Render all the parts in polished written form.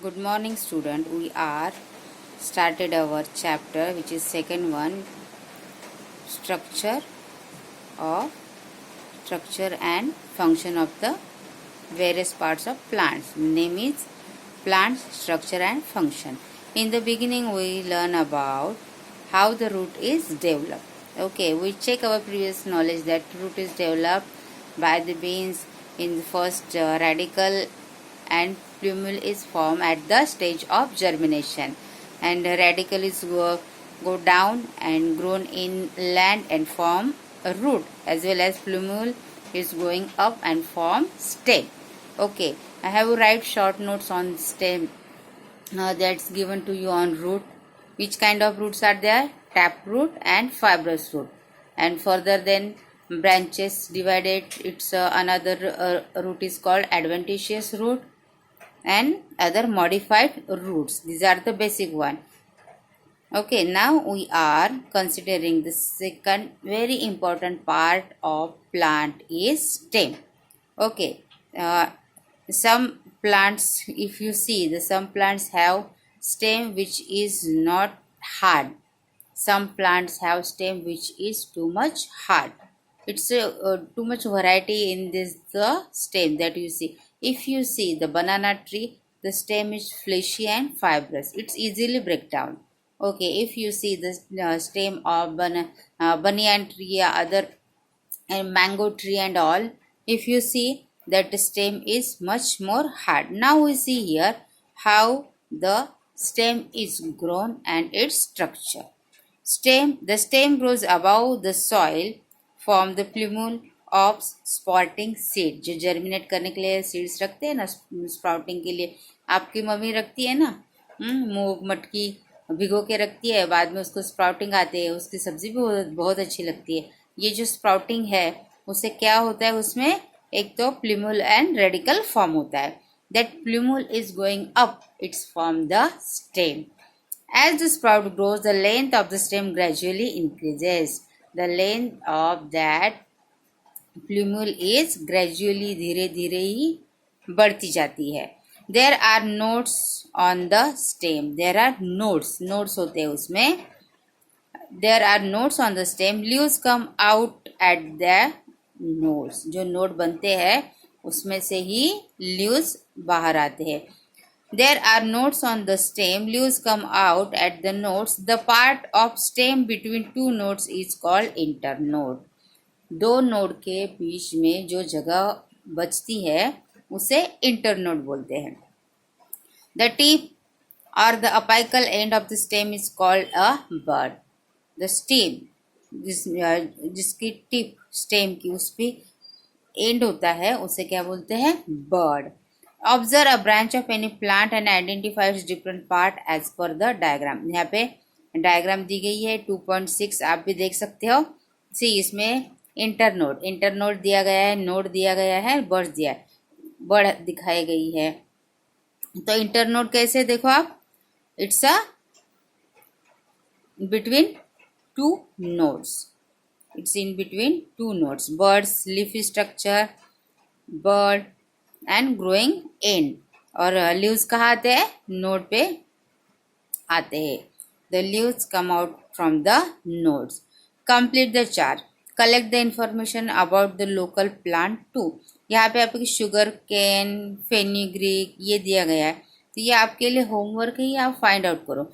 Good morning, student. We are started our chapter, which is second one, structure of structure and function of the various parts of plants. Name is plants, structure and function. In the beginning, we learn about how the root is developed. Okay, we check our previous knowledge that root is developed by the beans in the first radicle, and plumule is formed at the stage of germination, and the radicle is go down and grown in land and form a root, as well as plumule is going up and form stem. Okay, I have to write short notes on stem that's given to you on root. Which kind of roots are there? Tap root and fibrous root. And further then branches divided, it's another root is called adventitious root and other modified roots. These are the basic one. Okay, now we are considering the second very important part of plant is stem. Okay, some plants, if you see, some plants have stem which is not hard. Some plants have stem which is too much hard. It's too much variety in this the stem that you see. If you see the banana tree, the stem is fleshy and fibrous. It's easily break down. Okay, if you see the stem of banyan tree, other and mango tree and all, if you see that the stem is much more hard. Now we see here how the stem is grown and its structure. The stem grows above the soil from the plumule of sprouting seed. जो germinate करने के लिए seeds रखते हैं ना, sprouting के लिए आपकी मम्मी रखती है ना, मूंग मटकी भिगो के रखती है, बाद में उसको स्प्राउटिंग आते हैं, उसकी सब्जी भी बहुत अच्छी लगती है. ये जो स्प्राउटिंग है उससे क्या होता है, उसमें एक तो प्लूम्यूल एंड रेडिकल फॉर्म होता है. That plumule is going up, it's from the stem. As the sprout grows, the length of the stem gradually increases. The length of that plumule is gradually धीरे धीरे ही बढ़ती जाती है. There are nodes on the stem. There are nodes होते हैं उसमें. There are nodes on the stem. Leaves come out at the nodes. जो node बनते हैं उसमें से ही leaves बाहर आते हैं. There are nodes on the stem. Leaves come out at the nodes. The part of stem between two nodes is called internode. दो node के बीच में जो जगह बचती है उसे इंटरनोड बोलते हैं. The tip or the apical end of the stem is called a bud. The stem जिसकी टिप स्टेम की उस पे एंड होता है उसे क्या बोलते हैं? Bird. Observe a branch of any plant and identify its different part as per the diagram. यहाँ पे डायग्राम दी गई है 2.6, आप भी देख सकते हो. सी इसमें इंटरनोड दिया गया है, नोड दिया गया है, बर्ड दिया है, बर्ड दिखाई गई है. तो इंटरनोड कैसे देखो आप, it's a between two nodes. It's in between two nodes. Buds leaf structure, bud and growing end. और लीव्स कहाँ आते हैं? नोड पे आते हैं. The leaves come out from the nodes. Complete the chart. Collect the information about the local plant too. यहाँ पे आपकी शुगर केन, फेन्यूग्रीक ये दिया गया है, तो ये आपके लिए होमवर्क है, ये आप फाइंड आउट करो.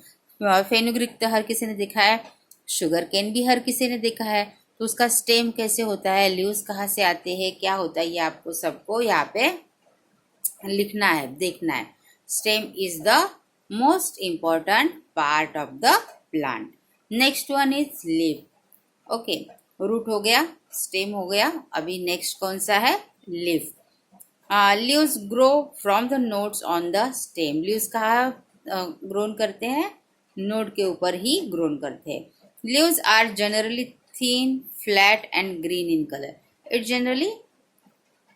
फेन्यूग्रीक तो हर किसी ने देखा है, शुगर केन भी हर किसी ने देखा है, तो उसका स्टेम कैसे होता है, लीव्स कहाँ से आते हैं, क्या होता है, ये आपको सबको यहाँ पे लिखना है, देखना है. Stem is the most important part of the plant. Next one is leaf. Okay, root हो गया, स्टेम हो गया, अभी नेक्स्ट कौन सा है? Leaf. Leaves grow from the nodes on the stem. Leaves कहाँ ग्रोन करते हैं? नोड के ऊपर ही ग्रोन करते हैं. Leaves are generally thin, flat and green in colour. It generally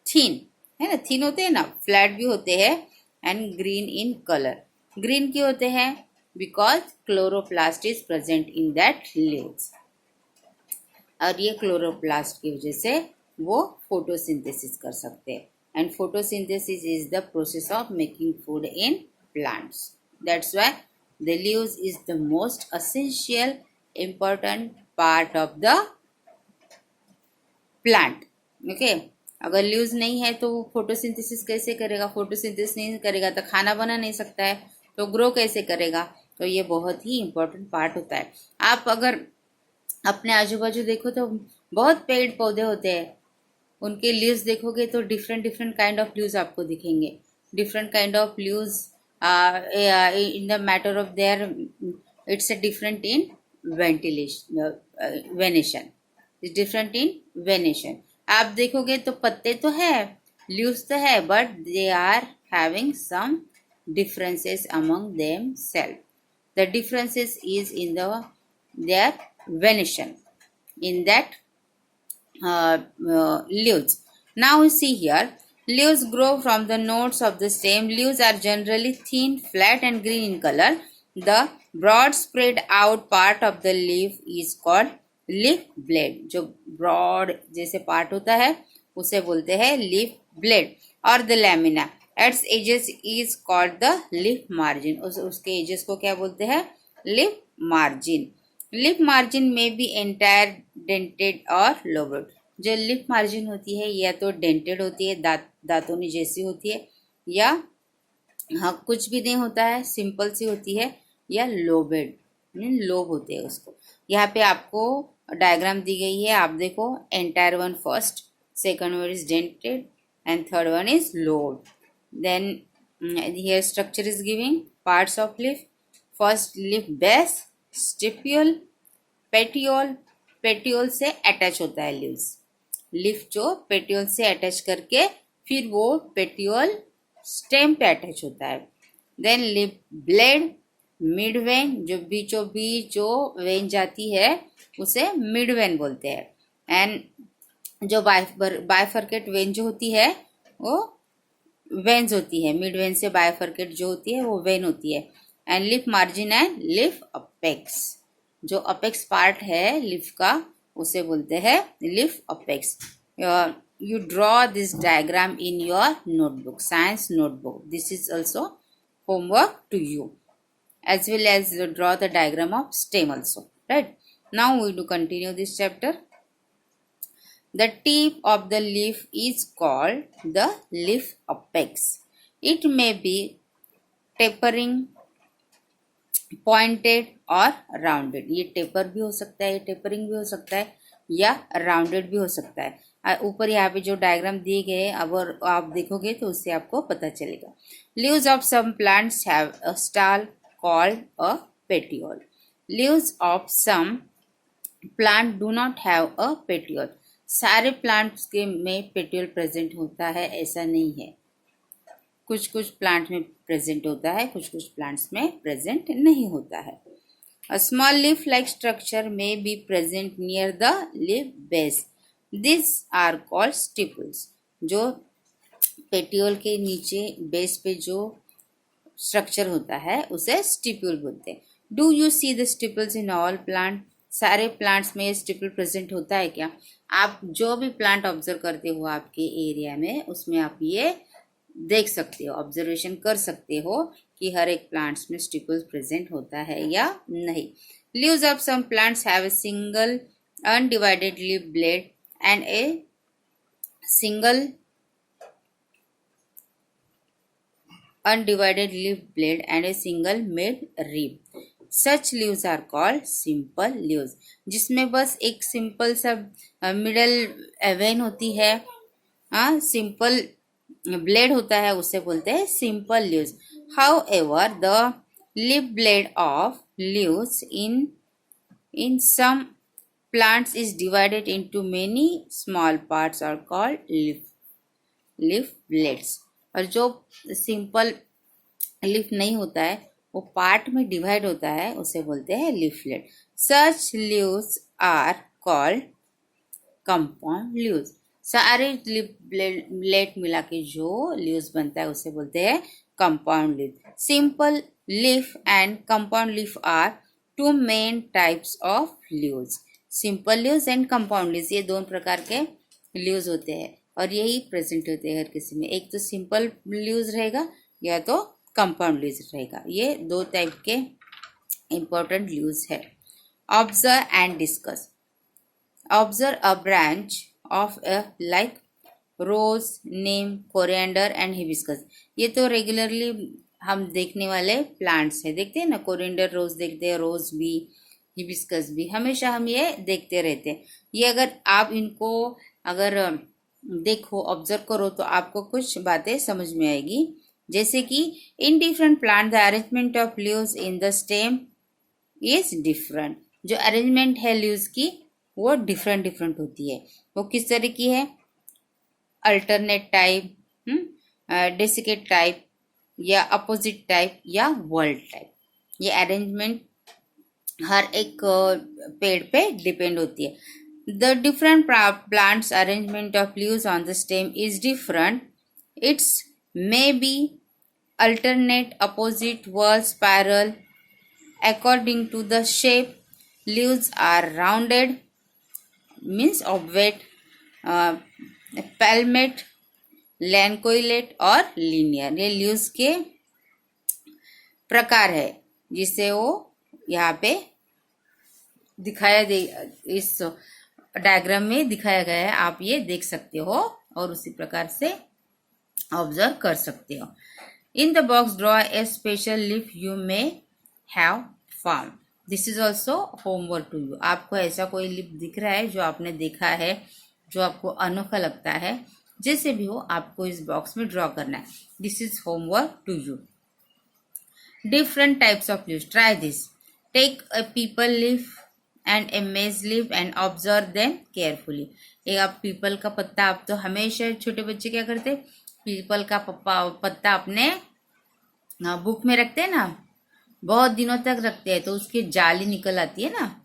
thin है ना, थिन होते हैं ना, फ्लैट भी होते हैं and green in colour. Green क्यों होते हैं? Because chloroplast is present in that leaves. और ये क्लोरोप्लास्ट की वजह से वो फोटोसिंथेसिस कर सकते हैं. And photosynthesis is the process of making food in plants. That's why the leaves is the most essential important part of the plant. Okay, अगर लीव्स नहीं है तो फोटोसिंथेसिस कैसे करेगा? फोटोसिंथेसिस नहीं करेगा तो खाना बना नहीं सकता है, तो ग्रो कैसे करेगा? तो ये बहुत ही इम्पोर्टेंट पार्ट होता है. आप अगर अपने आजू बाजू देखो तो बहुत पेड़ पौधे होते हैं, उनके लीव्स देखोगे तो different different kind of leaves आपको दिखेंगे. Different kind of leaves in the matter of there, it's a different in ventilation, venation, it's different in venation. आप देखोगे तो पत्ते तो है, लीव्स तो है, but they are having some differences among themselves. The differences is in their venation, in that leaves. Now we see here, leaves grow from the nodes of the stem. Leaves are generally thin, flat and green in color. The broad spread out part of the leaf is called leaf blade. जो broad जैसे part होता है उसे बोलते हैं leaf blade. और the lamina at edges is called the leaf margin. उसके edges को क्या बोलते हैं? leaf margin. लिप मार्जिन में भी एंटायर डेंटेड और लोबड. जो लिप मार्जिन होती है या तो डेंटेड होती है, दांतों जैसी होती है, या हाँ कुछ भी नहीं होता है, सिंपल सी होती है, या लोबेड लोब होते हैं उसको. यहाँ पे आपको डायग्राम दी गई है, आप देखो. Entire one first, second one is dented and third one is lobe. Then here structure is giving parts of leaf. First leaf base, stipule, petiole. Petiole से अटैच होता है लीव्स. लीफ जो पेटियोल से attach करके फिर वो petiole stem पे attach होता है. Then leaf blade, mid vein, जो बीचों बीच जो वेन जाती है उसे मिड वेन बोलते हैं. एंड जो बायफर्केट वेन जो होती है वो वेन्स होती है. मिड वेन से बायफर्केट जो होती है वो वेन होती है. And leaf margin and leaf apex. जो अपेक्स पार्ट है लिफ का उसे बोलते हैं leaf apex. You draw this diagram in your notebook, science notebook. This is also homework to you, as well as draw the diagram of stem also. Right, now we do continue this chapter. The tip of the leaf is called the leaf apex. It may be tapering, pointed और rounded. ये taper भी हो सकता है, ये tapering भी हो सकता है, या राउंडेड भी हो सकता है. ऊपर यहाँ पे जो डायग्राम दिए गए अगर आप देखोगे तो उससे आपको पता चलेगा. Leaves of some plants have a stalk called a petiole. Leaves of some plant do not have a petiole. सारे प्लांट्स के में पेटियोल प्रेजेंट होता है ऐसा नहीं है. कुछ कुछ प्लांट में प्रेजेंट होता है, कुछ कुछ प्लांट्स में प्रेजेंट नहीं होता है. A small leaf-like structure may be present near the leaf base. These are called stipules. जो पेटियोल के नीचे बेस पे जो स्ट्रक्चर होता है उसे स्टिप्यूल बोलते हैं. Do you see the stipules in all plant. सारे प्लांट्स में स्टिप्यूल प्रेजेंट होता है क्या? आप जो भी प्लांट ऑब्जर्व करते हो आपके एरिया में उसमें आप ये देख सकते हो, ऑब्जर्वेशन कर सकते हो कि हर एक प्लांट्स में स्टिपुल्स प्रेजेंट होता है या नहीं. Leaves of some plants have a single undivided leaf blade and a single undivided leaf blade and a single mid rib. Such leaves are called simple leaves. जिसमें बस एक सिंपल सा मिडल वेन होती है, सिंपल ब्लेड होता है, उसे बोलते हैं simple leaves. However, the leaf blade of leaves in some plants is divided into many small parts are called leaf blades. और जो सिंपल लीफ नहीं होता है वो पार्ट में डिवाइड होता है उसे बोलते हैं leaf blade. Such leaves are called compound leaves. सारे लीफ ब्लेड मिला के जो लीव्स बनता है उसे बोलते हैं compound leaf. Simple leaf and compound leaf are two main types of leaves. Simple leaves and compound leaves, ये दोनों प्रकार के लीव्स होते हैं और यही प्रेजेंट होते हैं हर किसी में. एक तो सिंपल लीव्स रहेगा या तो कंपाउंड लीव्स रहेगा। ये 2 टाइप के इम्पोर्टेंट लीव्स है। Observe and discuss. Observe a branch of a like rose, neem, coriander and hibiscus. ये तो रेगुलरली हम देखने वाले प्लांट्स हैं, देखते हैं ना, कोरिएंडर रोज देखते हैं, रोज भी, हिबिस्कस भी, हमेशा हम ये देखते रहते हैं। ये अगर आप इनको अगर देखो, ऑब्जर्व करो, तो आपको कुछ बातें समझ में आएगी। जैसे कि in different plant the arrangement of leaves in the stem is different. जो अरेंजमेंट है लीव्स की वो डिफरेंट डिफरेंट होती है। वो किस तरह की है? अल्टरनेट टाइप, डेसिकेट टाइप, या अपोजिट टाइप, या वर्ल्ड टाइप। ये अरेंजमेंट हर एक पेड़ पे डिपेंड होती है। The different plants arrangement of leaves on the stem is different. It's may be alternate, opposite, wall, spiral. According to the shape, leaves are rounded, means ovate, palmate, lanceolate और linear। ये leaves के प्रकार है जिसे वो यहाँ पे दिखाया दे, इस डायग्राम में दिखाया गया है। आप ये देख सकते हो और उसी प्रकार से ऑब्जर्व कर सकते हो। In the box, draw a special leaf you may have found. This is also homework to you. आपको ऐसा कोई लीफ दिख रहा है जो आपने देखा है, जो आपको अनोखा लगता है, जैसे भी हो आपको इस बॉक्स में ड्रॉ करना है। This is homework to you. Different types of leaves. Try this. Take a people leaf and a maize leaf and observe them carefully. एक आप पीपल का पत्ता, आप तो हमेशा छोटे बच्चे क्या करते, पीपल का पत्ता अपने बुक में रखते हैं ना, बहुत दिनों तक रखते हैं, तो उसकी जाली निकल आती है ना।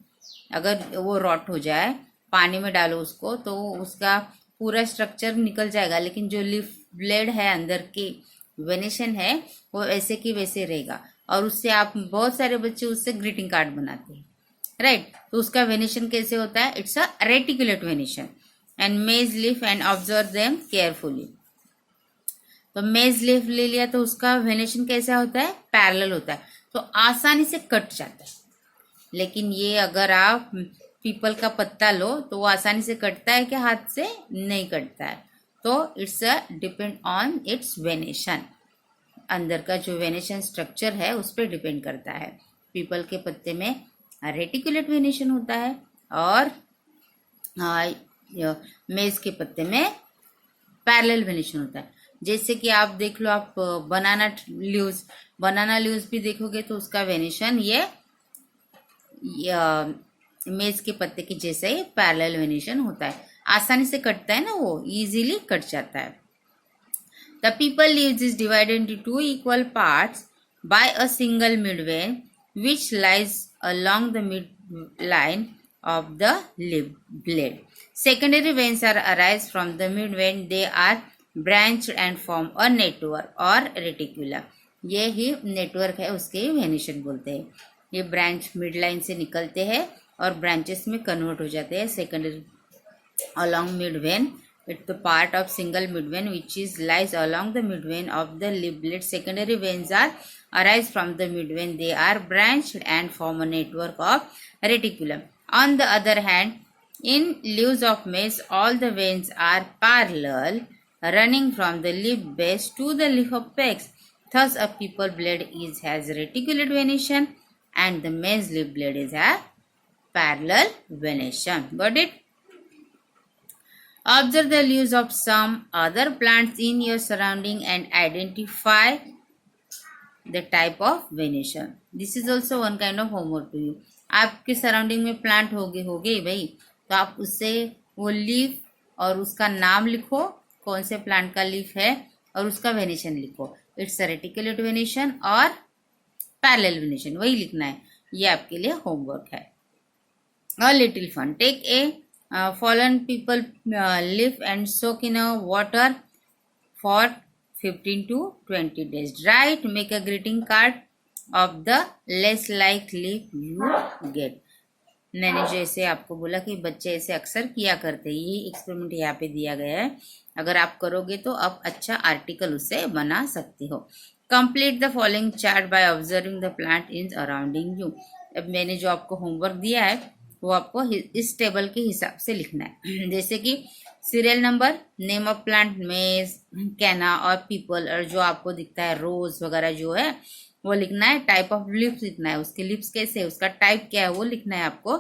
अगर वो रॉट हो जाए, पानी में डालो उसको, तो उसका पूरा स्ट्रक्चर निकल जाएगा, लेकिन जो लीफ ब्लेड है, अंदर की वेनेशन है, वो ऐसे की वैसे रहेगा। और उससे आप, बहुत सारे बच्चे उससे ग्रीटिंग कार्ड बनाते हैं, राइट। तो उसका वेनेशन कैसे होता है? It's a reticulate venation. And मेज leaf and observe them carefully. तो मेज लीफ ले लिया तो उसका वेनेशन कैसा होता है? पैरेलल होता है, तो आसानी से कट जाता है। लेकिन ये अगर आप पीपल का पत्ता लो तो वो आसानी से कटता है क्या? हाथ से नहीं कटता है। तो it's a depend on it's venation. अंदर का जो वेनेशन स्ट्रक्चर है उस पर डिपेंड करता है। पीपल के पत्ते में रेटिकुलेट वेनेशन होता है और मेज के पत्ते में पैरेलल वेनेशन होता है। जैसे कि आप देख लो, आप बनाना लीव्स भी देखोगे तो उसका वेनेशन ये मेज के पत्ते के जैसे ही पैरेलल वेनेशन होता है, आसानी से कटता है ना, वो इजीली कट जाता है। The people leaves is divided into 2 equal parts by a single midvein which lies along the midline of the leaf blade. Secondary veins are arise from the midvein. They are branched and form a network or reticulum. ये ही network है, उसके venation बोलते हैं। ये branch mid line से निकलते हैं और ब्रांचेस में कन्वर्ट हो जाते हैं। Secondary along midvein, it's the part of single midvein which is lies along the midvein of the leaf blade. Secondary veins are arise from the midvein. They are branched and form a network of reticulum. On the other hand, in leaves of maize, all the veins are parallel, running from the leaf base to the leaf apex. Thus, a pipal blade has reticulate venation, and the maize leaf blade is a parallel venation. Got it? Observe the leaves of some other plants in your surrounding and identify the type of venation. This is also one kind of homework to you. आपके surrounding में plant होगे भाई, तो आप उससे वो leaf और उसका नाम लिखो, कौन से प्लांट का लीफ है, और उसका वेनेशन लिखो। इट्स रेटिकुलेट वेनेशन और पैरेलल वेनेशन, वही लिखना है। ये आपके लिए होमवर्क है। A little fun. Take a fallen people leaf and soak in a water for 15 to 20 days. Dry it. Make a greeting card of the less like leaf you get. मैंने जैसे आपको बोला कि बच्चे ऐसे अक्सर किया करते हैं, यही एक्सपेरिमेंट यहाँ पे दिया गया है। अगर आप करोगे तो आप अच्छा आर्टिकल उससे बना सकते हो। Complete the following chart by observing the plant in अराउंडिंग you. अब मैंने जो आपको होमवर्क दिया है वो आपको इस टेबल के हिसाब से लिखना है। जैसे कि serial number, name of plant मेज, कैना और पीपल, और जो आपको दिखता है रोज वगैरह जो है वो लिखना है। टाइप ऑफ लिप्स लिखना है, उसके लिप्स कैसे है, उसका टाइप क्या है वो लिखना है आपको।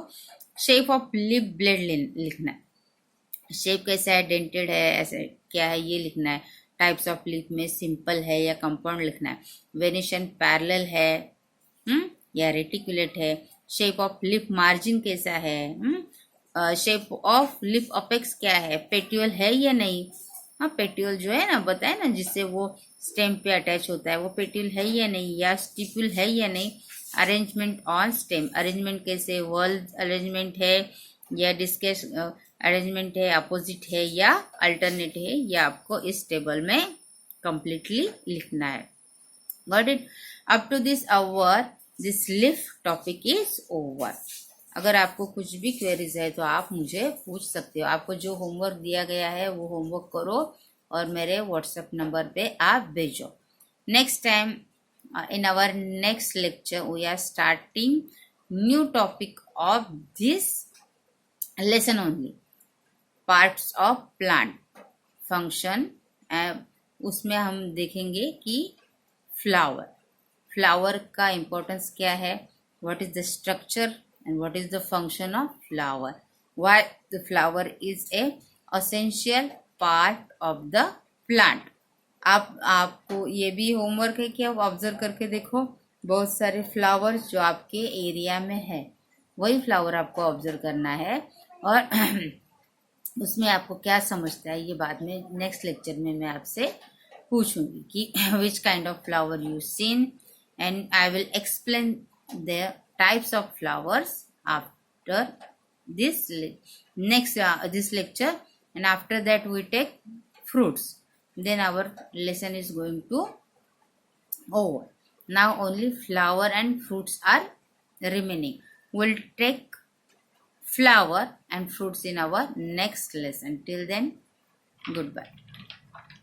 शेप ऑफ लिप ब्लेड लिखना है, शेप कैसा है, डेंटेड है, ऐसे क्या है ये लिखना है। टाइप्स ऑफ लिप में सिंपल है या कंपाउंड लिखना है। वेनिशन पैरेलल है या रेटिकुलेट है। शेप ऑफ लिप मार्जिन कैसा है। शेप ऑफ लिप अपेक्स क्या है, पेट्यूल है या नहीं। हाँ, पेट्यूल जो है ना बताए ना, जिससे वो स्टेम पे अटैच होता है, वो पेट्यूल है या नहीं, या स्टिप्यूल है या नहीं। अरेंजमेंट ऑन स्टेम, अरेंजमेंट कैसे, वर्ल्ड अरेंजमेंट है या डिस्कस अरेंजमेंट है, अपोजिट है या अल्टरनेट है, या आपको इस टेबल में कंप्लीटली लिखना है। Got it? Up to this our this leaf topic is over. अगर आपको कुछ भी क्वेरीज है तो आप मुझे पूछ सकते हो। आपको जो होमवर्क दिया गया है वो होमवर्क करो और मेरे व्हाट्सएप नंबर पे आप भेजो। Next time in our next lecture we are starting new topic of this lesson only, parts of plant function। उसमें हम देखेंगे कि फ्लावर का इम्पोर्टेंस क्या है, what is the structure and what is the function of flower, why the flower is a essential part of the plant. आपको ये भी होमवर्क है कि आप ऑब्जर्व करके देखो बहुत सारे फ्लावर्स जो आपके एरिया में है, वही फ्लावर आपको ऑब्जर्व करना है। और उसमें आपको क्या समझता है ये बाद में नेक्स्ट लेक्चर में मैं आपसे पूछूंगी कि which kind of flower you seen, and I will explain the types of flowers after this next this lecture, and after that we take fruits, then our lesson is going to over. Now only flower and fruits are remaining. We'll take flower and fruits in our next lesson. Till then, goodbye.